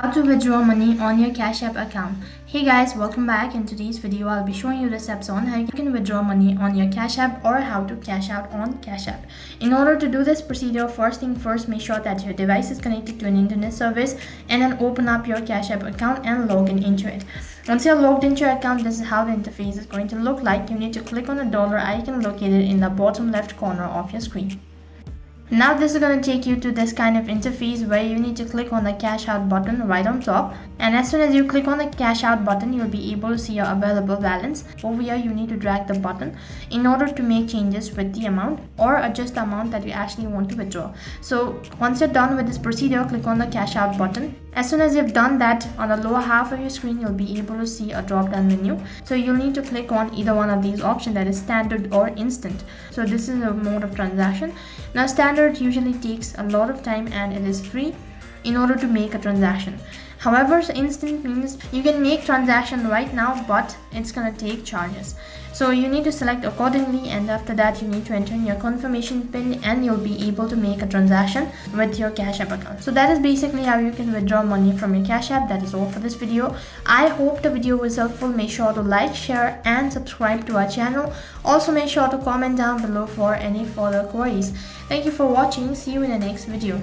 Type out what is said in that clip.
How to withdraw money on your CashApp account. Hey guys, welcome back. In today's video, I'll be showing you the steps on how you can withdraw money on your CashApp or how to cash out on CashApp. In order to do this procedure, first thing first, make sure that your device is connected to an internet service and then open up your CashApp account and log into it. Once you're logged into your account, this is how the interface is going to look like. You need to click on the dollar icon located in the bottom left corner of your screen. Now this is going to take you to this kind of interface where you need to click on the cash out button right on top, and as soon as you click on the cash out button, you'll be able to see your available balance. Over here you need to drag the button in order to make changes with the amount or adjust the amount that you actually want to withdraw. So once you're done with this procedure, click on the cash out button. As soon as you've done that, on the lower half of your screen you'll be able to see a drop down menu. So you'll need to click on either one of these options, that is standard or instant. So this is a mode of transaction. Now standard usually takes a lot of time and it is free in order to make a transaction. However, instant means you can make transaction right now, but it's gonna take charges. So you need to select accordingly, and after that you need to enter in your confirmation pin and you'll be able to make a transaction with your CashApp account. So that is basically how you can withdraw money from your CashApp. That is all for this video. I hope the video was helpful. Make sure to like, share and subscribe to our channel. Also make sure to comment down below for any further queries. Thank you for watching. See you in the next video.